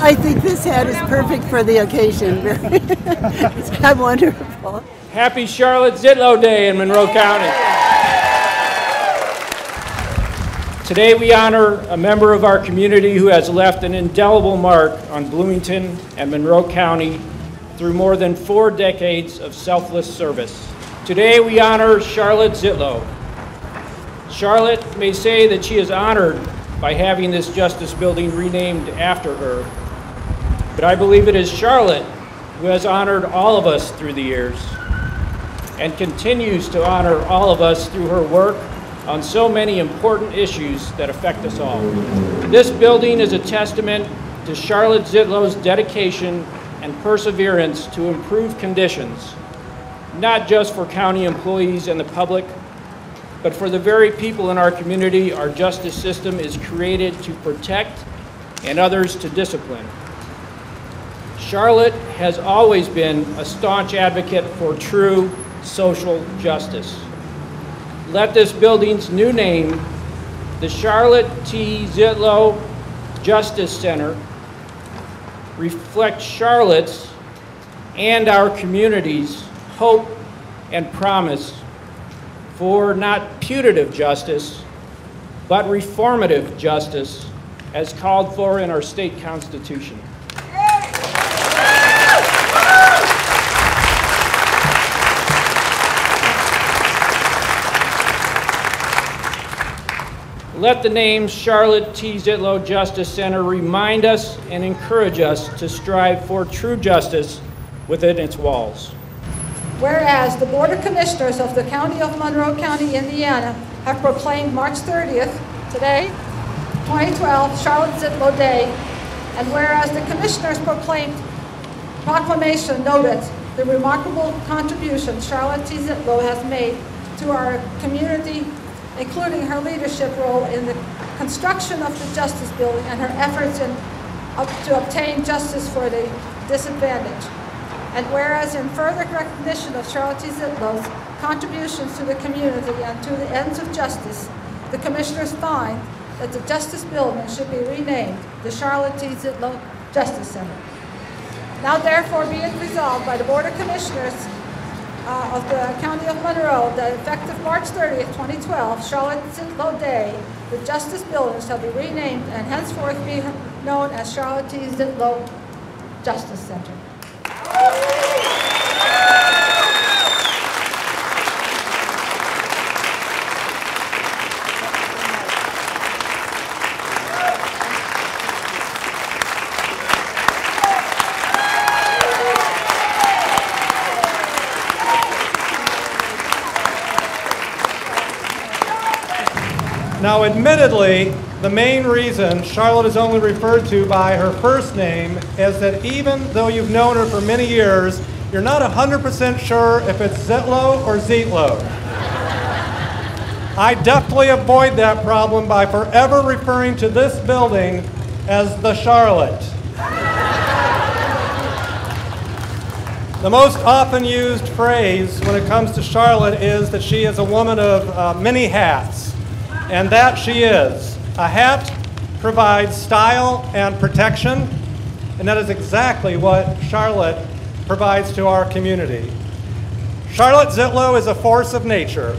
I think this hat is perfect for the occasion. It's kind of wonderful. Happy Charlotte Zietlow Day in Monroe County. Today we honor a member of our community who has left an indelible mark on Bloomington and Monroe County through more than 4 decades of selfless service. Today we honor Charlotte Zietlow. Charlotte may say that she is honored by having this Justice Building renamed after her, but I believe it is Charlotte who has honored all of us through the years and continues to honor all of us through her work on so many important issues that affect us all. This building is a testament to Charlotte Zietlow's dedication and perseverance to improve conditions, not just for county employees and the public, but for the very people in our community our justice system is created to protect and others to discipline. Charlotte has always been a staunch advocate for true social justice. Let this building's new name, the Charlotte T. Zietlow Justice Center, reflect Charlotte's and our community's hope and promise for not putative justice, but reformative justice as called for in our state constitution. Let the name Charlotte T. Zietlow Justice Center remind us and encourage us to strive for true justice within its walls. Whereas the Board of Commissioners of the County of Monroe County, Indiana, have proclaimed March 30th, today, 2012, Charlotte Zietlow Day, and whereas the Commissioners proclamation noted the remarkable contribution Charlotte T. Zietlow has made to our community, including her leadership role in the construction of the Justice Building and her efforts to obtain justice for the disadvantaged. And whereas in further recognition of Charlotte T. Zietlow's contributions to the community and to the ends of justice, the Commissioners find that the Justice Building should be renamed the Charlotte T. Zietlow Justice Center. Now therefore be it resolved by the Board of Commissioners of the County of Monroe that effective March 30th, 2012, Charlotte Zietlow Day, the Justice Building shall be renamed and henceforth be known as Charlotte T. Zietlow Justice Center. Now, admittedly, the main reason Charlotte is only referred to by her first name is that even though you've known her for many years, you're not 100% sure if it's Zietlow or Zietlow. I deftly avoid that problem by forever referring to this building as the Charlotte. The most often used phrase when it comes to Charlotte is that she is a woman of many hats. And that she is. A hat provides style and protection, and that is exactly what Charlotte provides to our community. Charlotte Zietlow is a force of nature.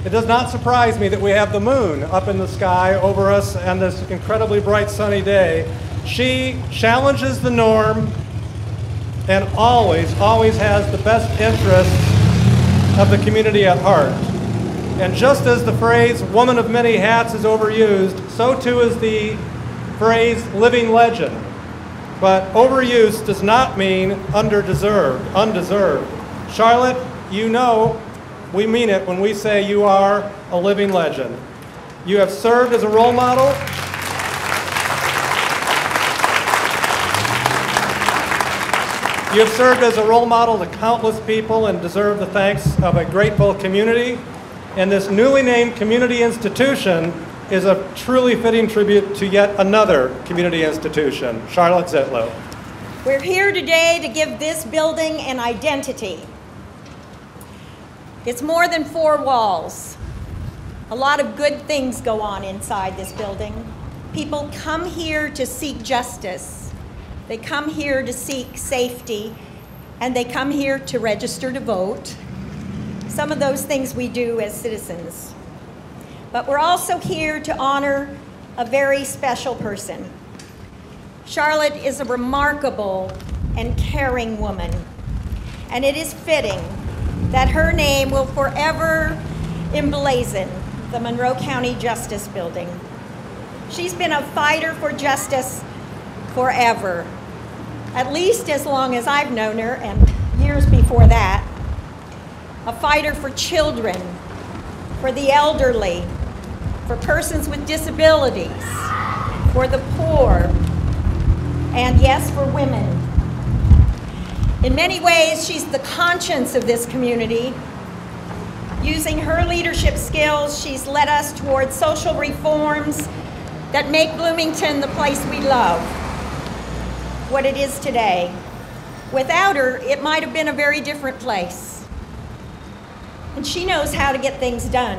It does not surprise me that we have the moon up in the sky over us on this incredibly bright sunny day. She challenges the norm and always has the best interests of the community at heart. And just as the phrase woman of many hats is overused, so too is the phrase living legend. But overuse does not mean undeserved. Charlotte, you know we mean it when we say you are a living legend. You have served as a role model. You have served as a role model to countless people and deserve the thanks of a grateful community. And this newly named community institution is a truly fitting tribute to yet another community institution, Charlotte Zietlow. We're here today to give this building an identity. It's more than 4 walls. A lot of good things go on inside this building. People come here to seek justice. They come here to seek safety, and they come here to register to vote. Some of those things we do as citizens. But we're also here to honor a very special person. Charlotte is a remarkable and caring woman, and it is fitting that her name will forever emblazon the Monroe County Justice Building. She's been a fighter for justice forever, at least as long as I've known her, and years before that. A fighter for children, for the elderly, for persons with disabilities, for the poor, and yes, for women. In many ways, she's the conscience of this community. Using her leadership skills, she's led us towards social reforms that make Bloomington the place we love, what it is today. Without her, it might have been a very different place. And she knows how to get things done.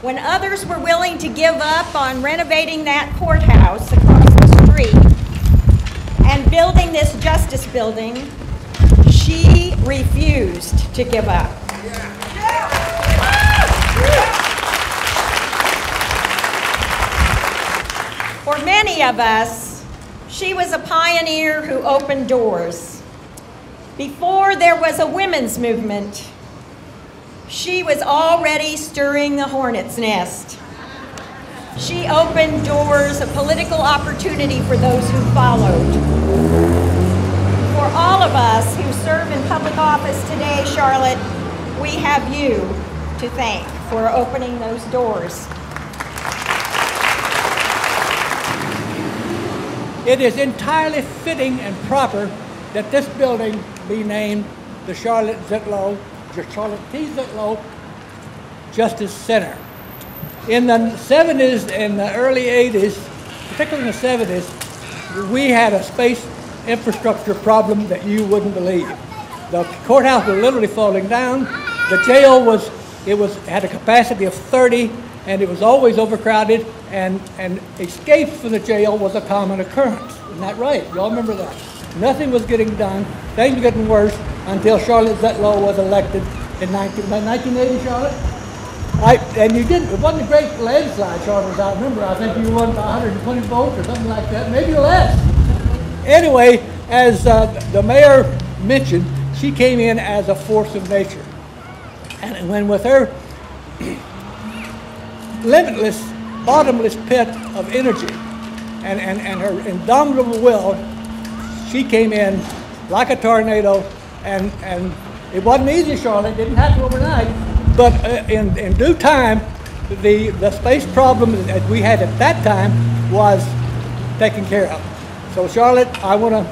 When others were willing to give up on renovating that courthouse across the street and building this justice building, she refused to give up. For many of us, she was a pioneer who opened doors. Before there was a women's movement, she was already stirring the hornet's nest. She opened doors of political opportunity for those who followed. For all of us who serve in public office today, Charlotte, we have you to thank for opening those doors. It is entirely fitting and proper that this building be named the Charlotte Zietlow Justice Center. In the 70s and the early 80s, particularly in the 70s, we had a space infrastructure problem that you wouldn't believe. The courthouse was literally falling down. The jail had a capacity of 30, and it was always overcrowded, and escapes from the jail was a common occurrence. Isn't that right? Y'all remember that? Nothing was getting done. Things were getting worse until Charlotte Zietlow was elected in 1980, Charlotte? And you didn't, it wasn't a great landslide, Charlotte, as I remember. I think you won 120 votes or something like that, maybe less. Anyway, as the mayor mentioned, she came in as a force of nature. And when with her limitless, bottomless pit of energy and her indomitable will, she came in like a tornado, and it wasn't easy, Charlotte. It didn't happen overnight, but in due time, the space problem that we had at that time was taken care of. So, Charlotte, I want to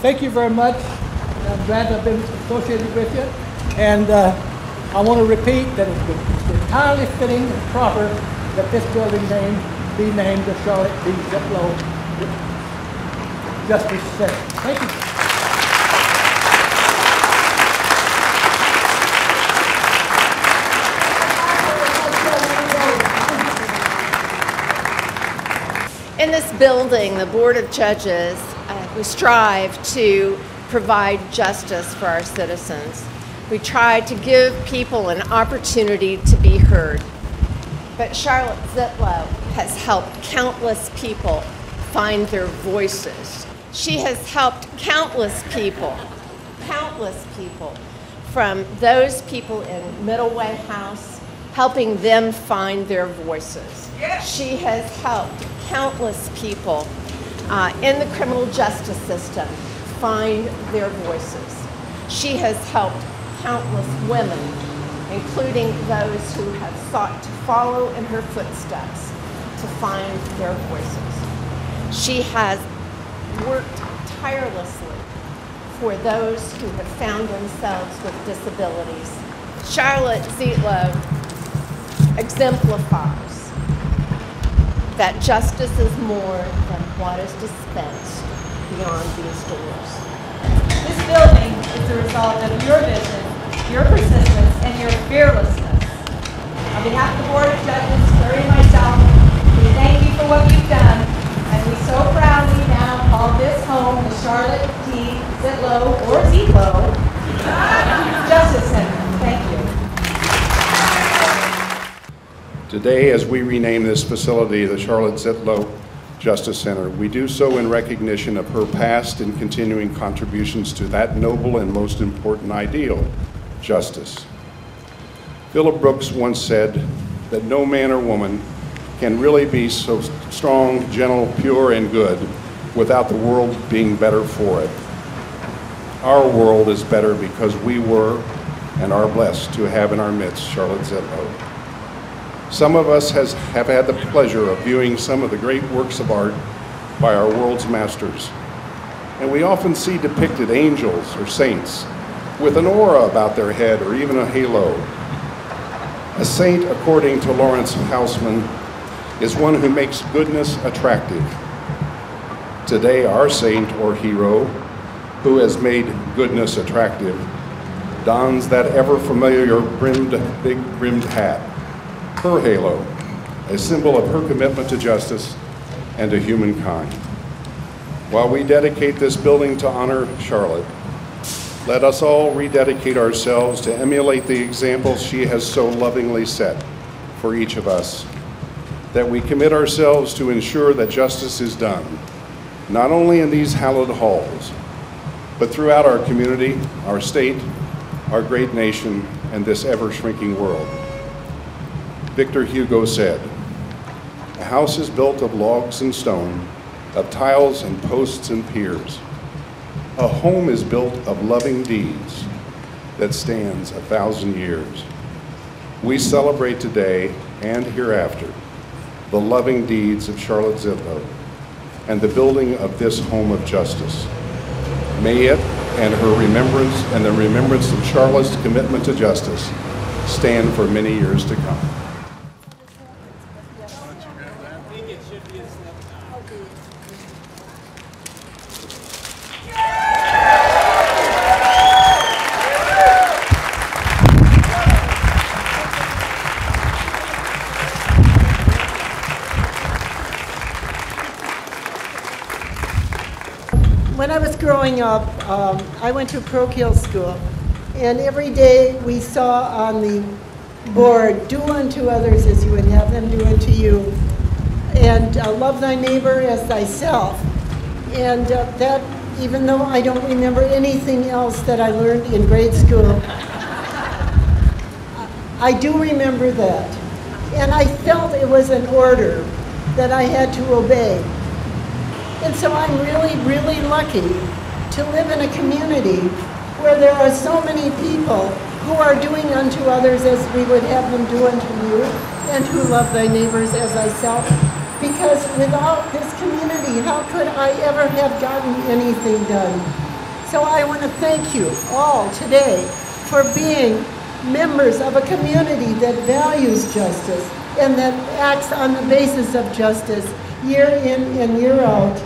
thank you very much. I'm glad I've been associated with you, and I want to repeat that it's entirely fitting and proper that this building name be named the Charlotte Zietlow Justice Center. Thank you. In this building, the Board of Judges, we strive to provide justice for our citizens. We try to give people an opportunity to be heard. But Charlotte Zietlow has helped countless people find their voices. She has helped countless people, from those people in Middle Way House, helping them find their voices. She has helped countless people in the criminal justice system find their voices. She has helped countless women, including those who have sought to follow in her footsteps, to find their voices. She has worked tirelessly for those who have found themselves with disabilities. Charlotte Zietlow exemplifies that justice is more than what is dispensed beyond these doors. This building is the result of your vision, your persistence, and your fearlessness. On behalf of the Board of Judges, Clary and myself, we thank you for what you've done, and we so proudly now call this home Today, as we rename this facility the Charlotte Zietlow Justice Center, we do so in recognition of her past and continuing contributions to that noble and most important ideal, justice. Philip Brooks once said that no man or woman can really be so strong, gentle, pure, and good without the world being better for it. Our world is better because we were and are blessed to have in our midst Charlotte Zietlow. Some of us have had the pleasure of viewing some of the great works of art by our world's masters, and we often see depicted angels or saints with an aura about their head or even a halo. A saint, according to Lawrence Houseman, is one who makes goodness attractive. Today, our saint or hero, who has made goodness attractive, dons that ever-familiar big brimmed hat, her halo, a symbol of her commitment to justice and to humankind. While we dedicate this building to honor Charlotte, let us all rededicate ourselves to emulate the examples she has so lovingly set for each of us, that we commit ourselves to ensure that justice is done, not only in these hallowed halls, but throughout our community, our state, our great nation, and this ever-shrinking world. Victor Hugo said, "A house is built of logs and stone, of tiles and posts and piers. A home is built of loving deeds that stands 1,000 years." We celebrate today and hereafter the loving deeds of Charlotte Zietlow and the building of this home of justice. May it and her remembrance and the remembrance of Charlotte's commitment to justice stand for many years to come. When I was growing up, I went to parochial school, and every day we saw on the board, "Do unto others as you would have them do unto you," and "Love thy neighbor as thyself." And that, even though I don't remember anything else that I learned in grade school, I do remember that. And I felt it was an order that I had to obey. And so I'm really, really lucky to live in a community where there are so many people who are doing unto others as we would have them do unto you, and who love thy neighbors as thyself. Because without this community, how could I ever have gotten anything done? So I want to thank you all today for being members of a community that values justice and that acts on the basis of justice year in and year out.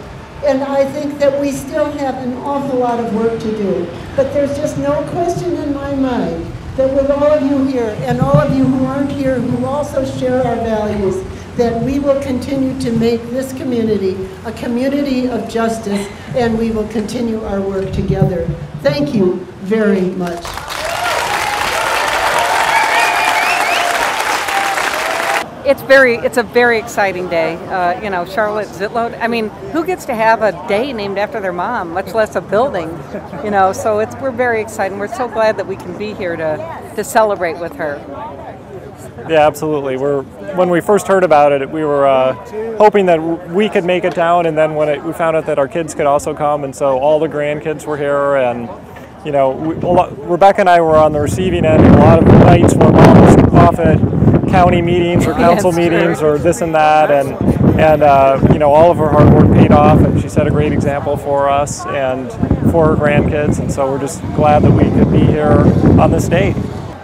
And I think that we still have an awful lot of work to do. But there's just no question in my mind that with all of you here and all of you who aren't here who also share our values, that we will continue to make this community a community of justice, and we will continue our work together. Thank you very much. It's a very exciting day. You know, Charlotte Zietlow, I mean, who gets to have a day named after their mom, much less a building, you know, so we're very excited. We're so glad that we can be here to celebrate with her. Yeah, absolutely. When we first heard about it, we were hoping that we could make it down, and then when we found out that our kids could also come, and so all the grandkids were here, and you know, Rebecca and I were on the receiving end, and a lot of nights where Mom was off at county meetings or council meetings or this and that, and you know, all of her hard work paid off, and she set a great example for us and for her grandkids, and so we're just glad that we could be here on this date.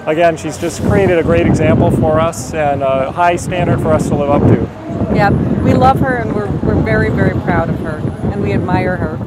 Again, she's just created a great example for us and a high standard for us to live up to. Yeah, we love her, and we're very, very proud of her, and we admire her.